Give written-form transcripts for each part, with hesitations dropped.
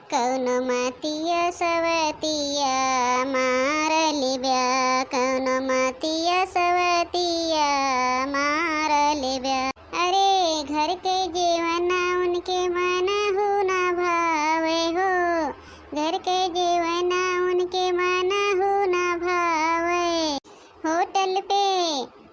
कौन मतिया सवतिया मारली ब्या, कौन मतिया सवतिया मारली ब्या। अरे घर के जीवना उनके मन हो ना भावे हो, घर के जीवना उनके मन हो ना भावे।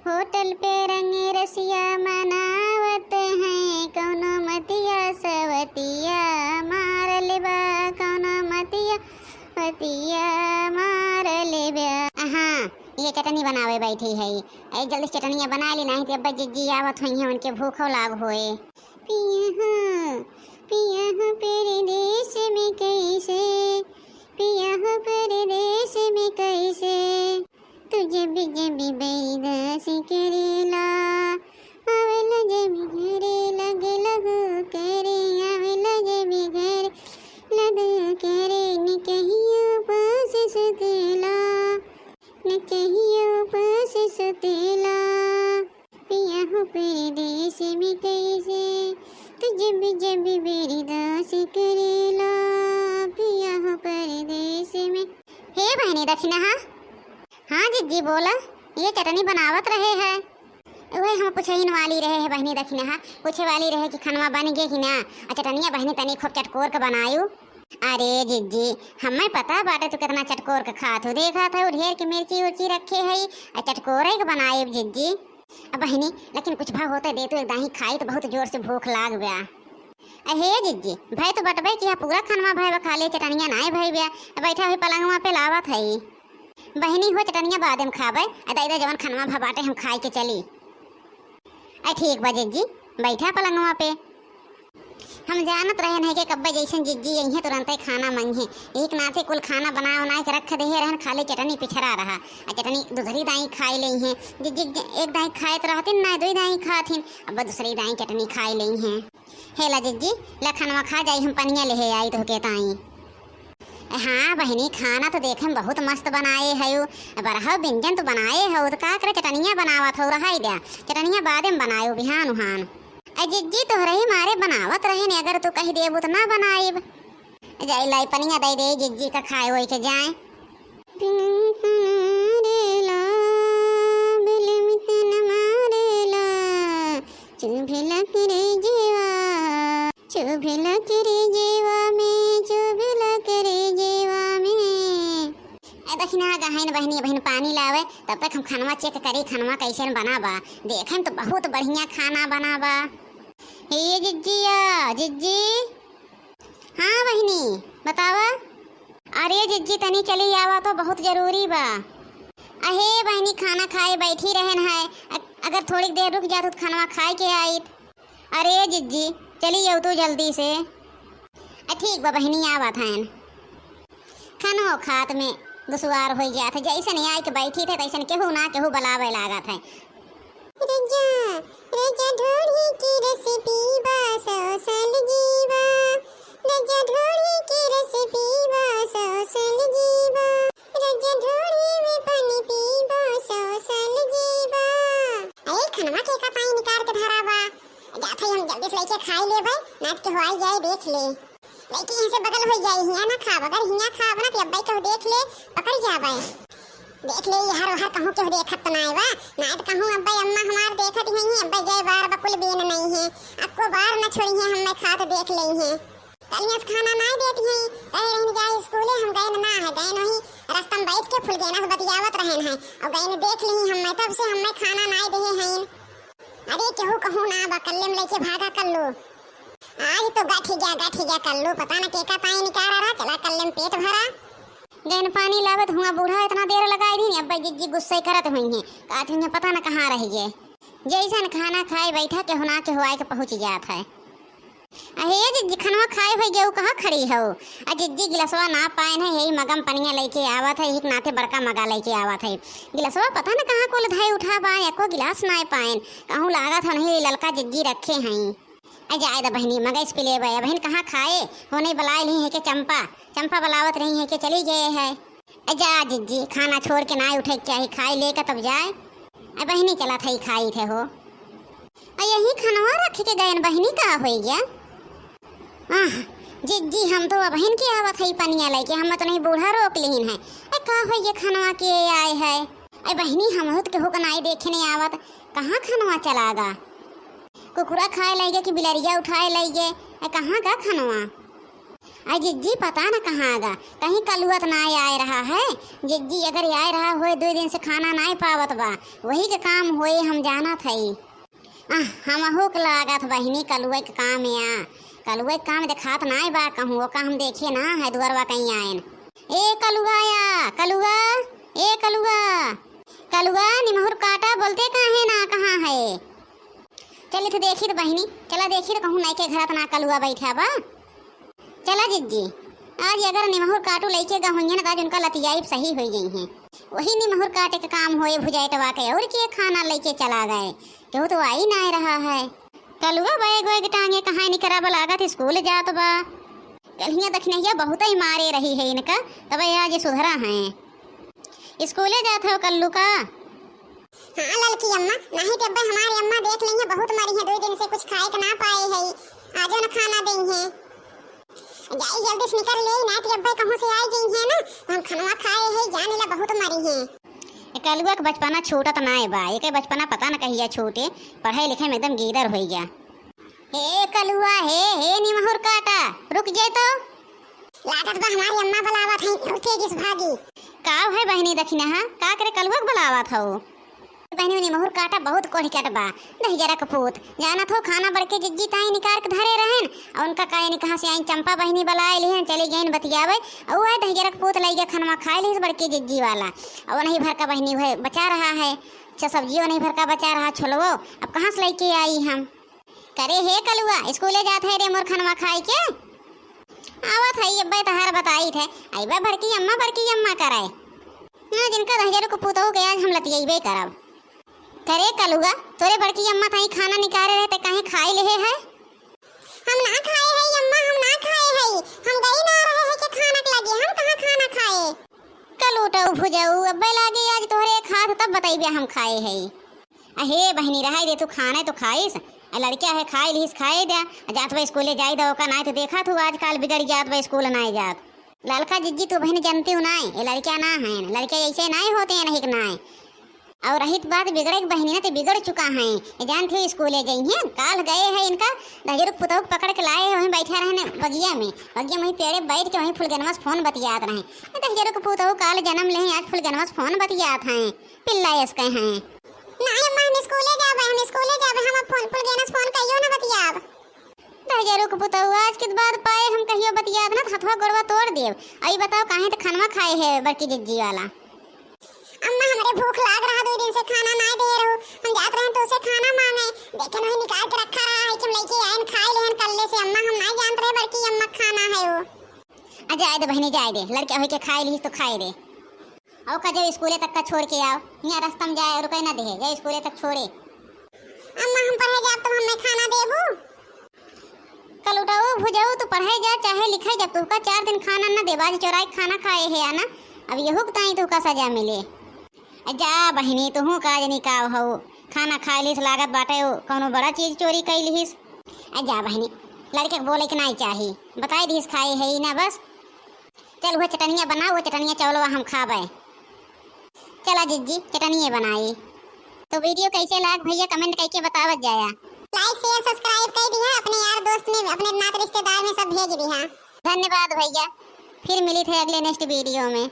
होटल पे रंग रसिया मनावत हैं, कौन मतिया सवतिया मार लेबा, कौन मतिया सवतिया मार लेबा। हाँ, ये चटनी बनावे बैठी है। ऐ जल्दी चटनिया बना ली, नहीं तो अब्बा जीजी आवत हुई हैं, उनके भूखो लाग होए। पिया हो परदेश में कैसे, पिया हो परदेश में कैसे, तुझे भी जबी बेदास करेला, आवेला जबी घरे लगे लगो करे, आवेला जबी घरे लगो करे, न कहियो पास सुतेला, न कहियो पास सुतेला। पिया हो परदेश में कैसे, तुझे भी जबी बेदास करेला, पिया हो परदेश में। हे बहनी दक्षिणा। हाँ जीजी बोला, ये चटनी बनावत रहे है। वही हम पूछहीन वाली रहे है बहनी दक्षिणा, पूछे वाली रहे कि खनवा बन गए कि ना। चटनिया बहनी तनी खूब चटकोर के बनायू। अरे जीजी हमें पता बाटे तू कितना चटकोर के खात हो, देखा था ढेर की मिर्ची उर्ची रखे है, चटकोर के बनाए जीजी। अब बहनी लेकिन कुछ भाव होता दे, तो एक दाही खाई तो बहुत जोर से भूख लाग गया। हे जीजी भाई तो बटबे कि पूरा खनवा भाई खा ले, चटनिया नहीं भाई ब्या, बैठा हुई पलंगवा पे लावत है। बहनी हो चटनिया बाद में खाबे, दादा जवन खनवा भबाटे हम खाई के चली। ठीक बा जीजी, बैठा पलंगवा पे। हम जानत रहे नहीं कि कब्बे जैसन जीजी यही तुरंत खाना मंगे, एक नाथे कुल खाना बना उना के रख दे रहन, खाली चटनी पिछड़ा रहा। चटनी दूसरी दाई खाई ली हैं जीजी, एक दाई खाए तो रहती ना, दो दाई खाथिन, अब दूसरी दाई चटनी खाई ली हैं। हेला जीजी ला खनवा खा जाई, हम पनिया ले आई तो कहताई। हाँ बहनी खाना तो देखे में बहुत मस्त बनाए है, बरहा व्यंजन तो बनाए हो, तो का करे चटनिया बनावत हो रहा दिया, चटनिया बाद में बनायो बिहान उहान। जिज्जी तो रही मारे बनावत रहे ने, अगर तू कही देबू तो ना बनाएब। जाई लाई पनिया दे दे जिज्जी का खाए होई के जाए। चुभिलक रे जीवा, चुभिलक रे जीवा में, चुभिलक रे जीवा में। दक्षिणा गहन बहनी बहन पानी लावे, तब तक हम खनवा चेक करी खनवा कैसे बनाबा, देखे तो बहुत बढ़िया खाना बनाबा। हे जिज्जिया जिज्जी। हाँ बहनी बतावा। अरे जिज्जी तनी चली आवा तो बहुत जरूरी बा। अहे बहनी खाना खाए बैठी रहन है, अगर थोड़ी देर रुक जात तो खनवा खाए के आईत। अरे जिज्जी चली जाओ तू जल्दी से। ठीक बा बहनी आवत हैं। खनो खात में दुसवार हो जात है, जैसे नहीं आए के बैठी थे तैसे केहू ना केहू बलावे लागत है। रजा रजा ढोली की रेसिपी बा सोसल जीवा, रजा ढोली की रेसिपी बा सोसल जीवा, रजा ढोली में पानी पीबा सोसल जीवा। अरे खनवा के का पानी निकाल के धरा बा, जाते हम जल्दी से लेके खाई लेबे, नाट के होई जाए देख ले। लेकिन यहाँ से बगल हो जाए, हिया ना खाब, अगर हिया खाब ना तो अब्बाई कहू देख ले पकड़ जाबे। देख ले हर हर कहूँ केहू देखत तो नहीं बा, ना तो कहूँ अब्बाई अम्मा हमार देखत ही हैं, अब्बाई जय बार बकुल बेन नहीं है, आपको बार न छोड़ी हैं, हमें खा तो देख ली हैं। कलियाँ से खाना नहीं देती हैं, कहे रहने जाए स्कूले, हम गए ना है, गए नहीं रास्ता में बैठ के फुल गए ना बतियावत रहन है, और गए देख ली हमें, तब से हमें खाना नहीं दे हैं। अरे केहू कहूँ ना बा, कल्ले में लेके भागा कल्लू, आज तो गाठी जा कल्लू, पता ना केका पानी निकाल रहा, चला कल्ले में पेट भरा। गैन पानी लावत हुआ बूढ़ा इतना देर लगाई दी, अब्बा जिज्जी गुस्से करत हुई हैं, कहती हैं पता ना कहाँ रह गए। जैसन खाना खाए बैठा के होना के हुआ के पहुँच जात है। अहे जिज्जी खनवा खाए हुई गेहूँ कहाँ खड़ी हो, जिज्जी गिलसवा ना पाए है, यही मगम पनिया लेके आवत है, एक नाते बड़का मगा लेके आवत है। गिलसवा पता ना कहाँ को लधाई उठा पाए, एको गिलास ना पाए, कहूँ लागत है नहीं ललका जिज्जी रखे हैं। जाए बहनी मगज पे ले गए, बहन कहाँ खाए होने बुलाए नहीं है कि चंपा बुलावत रही है कि चली गए है। जा जिज्जी खाना छोड़ के ना उठे चाहे खाए लेकर तब जाए। बहनी चला था ही खाई थे हो, यही खनवा रख के गए बहनी का हो गया। जी हम तो बहन की आवत है पनिया लेके, हम तो नहीं बूढ़ा रोक लेहिन है। का हो ये खनवा के आए है? अरे बहनी हम के हो कनाई देखे नहीं आवत, कहाँ खनवा चलागा? कुकुरा खाए लगे कि बिलरिया उठाए लगे? कहाँ का खनवा? अरे जिज्जी पता ना कहाँ आगा, कहीं कलुआ ना आए रहा है। जिज्जी अगर आए रहा हो 2 दिन से खाना नहीं पावत बा, वही के काम होए हम जाना थई। हम हो लागत बहनी कलुआ के काम या कलुआ के काम देखात ना बा कहूँ का हम देखे ना है दुआरवा कहीं आयन। ए कलुआ या कलुआ, ए कलुआ कलुआ निमहुर काटा बोलते काहे ना कहाँ है? चल तो देखी तो बहनी, चला देखी तो कहूँ नहीं के घर ना कलुआ बैठा बा। चला जिज्जी आज अगर निमहुर काटू लेके गहुँगे ना, आज उनका लतियाई सही हो गई है। वही निमहुर काटे का काम होए भुजाइटवा के और के खाना लेके चला गए, क्यों तो आई ना रहा है। कलुआ बैग वैग टांगे कहाँ निकरा लागत स्कूल जात बा। कलिया दखनिया बहुत ही मारे रही है इनका, तब आज सुधरा है। स्कूले जात हो कल्लू का? हाँ ललकी अम्मा, नहीं तो अब्बा हमारी अम्मा देख लेंगे बहुत मरी है, 2 दिन से कुछ खाए का ना पाए है, आजो न खाना देंगे। जाई जल्दी से निकल ले ना तो अब्बा कहाँ से आई गई है ना, हम खनवा खाए है जाने ला बहुत मरी है। कलुआ के बचपना छोटा तो ना बा, एक बचपना पता न कहिया छोटे, पढ़ाई लिखाई में एकदम गीदर हो गया। हे कलुआ हे निमहुर काटा रुक जाए तो लागत बा हमारी अम्मा बुलावत है, उठे किस भागी। का है बहनी दखिना हा का करे कलुआ के बुलावत हो? बहनी निमहुर काटा बहुत कोढ़ कट बा, दही जरा कपूत जाना थो खाना बढ़ के जिज्जी ताई निकाल के धरे रहन, और उनका काहे नि कहां से आई चंपा बहनी बुलाए लेहन, चली गईन बतियावे और वह दही जरा कपूत लइगे खनवा खाए लेस बढ़ के जिज्जी वाला, और नहीं भर का बहनी वह बचा रहा है। अच्छा सब्जियों नहीं भर का बचा रहा छोलवो, अब कहाँ से लेके आई हम? करे हे कलुआ स्कूले जात है रे मोर खनवा खाए के? आवत है अब्बा तहार बताई थे, अइबा बड़की अम्मा कराए ना जिनका दही जरा कपूत हो गया आज हम लतियेबे करब। करे कलुआ तोरे बड़की अम्मा ताई खाना निकाले रहते काहे खाए ले है? हम ना खाए है अम्मा, हम ना खाए है, हम गई ना रहे है के खाना के लगे, हम कहाँ खाना खाए। कलूटा भुजाऊ अब्बे लागे आज तोहरे खात तब बताइबे हम खाए है। अहे बहनी रहाई दे, तू खाना तो खाइस, लड़किया है खाए लिहिस खाए दे, जात बा स्कूले जाई दो का ना तो देखा तू आजकल बिगड़ जात बा स्कूल ना जात। लड़का जिज्जी तू बहन जानती हूँ ना, ये लड़कियाँ ना है, लड़के ऐसे नहीं होते हैं नहीं ना। और रही बात बिगड़े की बहनी ना तो बिगड़ चुका है, जानते हो स्कूले गई हैं काल गए हैं इनका दहजरुक पुतौक पकड़ के लाए वहीं बैठा रहने बगिया में वहीं पेड़े बैठ के वहीं फुलगनवा से फोन बतियात रहे। दहजरुक पुतौक काल जन्म ले आज फुलगनवा से फोन बतियात हैं, पिल्ला इसके हैं। नहीं अम्मा हम स्कूले जाबे, हम फोन फुलगनवा से फोन कहियो ना बतियाब। दहजरुक पुतौक आज के बाद पाए हम कहियो बतियात ना हथवा गोड़वा तोड़ देव। अभी बताओ काहे तो खनवा खाए है बड़की जिज्जी वाला? अम्मा हमरे भूख लाग रहा, 2 दिन से खाना ना दे रहो, हम जात रहे तो उसे खाना मांगे, देखे नहीं निकाल के रखा रहा है कि हम लेके आए खाए लेहन कल्ले से। अम्मा हम नहीं जानते रहे बड़की अम्मा खाना है वो। जाए दे बहनी जाए दे, लड़के हो के खाए ली तो खाए दे। और का जब स्कूले तक का छोड़ के आओ, यहाँ रास्ता में जाए रुके ना दे, जब स्कूले तक छोड़े। अम्मा हम पढ़े जाब तो हमें खाना देबू? कल उठाओ भुजाओ तो पढ़े जा चाहे लिखे जब तुका 4 दिन खाना न दे, बाज चोराई खाना खाए है आना, अब यहू ताई तुका सजा मिले। जा बहनी तुहू काज निकाव हो, खाना खाए लिस लागत बाटे कोनो बड़ा चीज चोरी कैल लिस। जा बहनी लड़के के बोले के नहीं चाहिए, बताई दिस खाए है ना बस। चल वो चटनिया बनाओ, वो चटनिया चौलवा हम खाबे। चला जिज्जी चटनिया बनाई। तो वीडियो कैसे लाग भैया कमेंट करके बतावत जाया। लाइक शेयर सब्सक्राइब कर दिया, अपने यार दोस्त में अपने नात रिश्तेदार में सब भेज दिया। धन्यवाद भैया, फिर मिली थे अगले नेक्स्ट वीडियो में।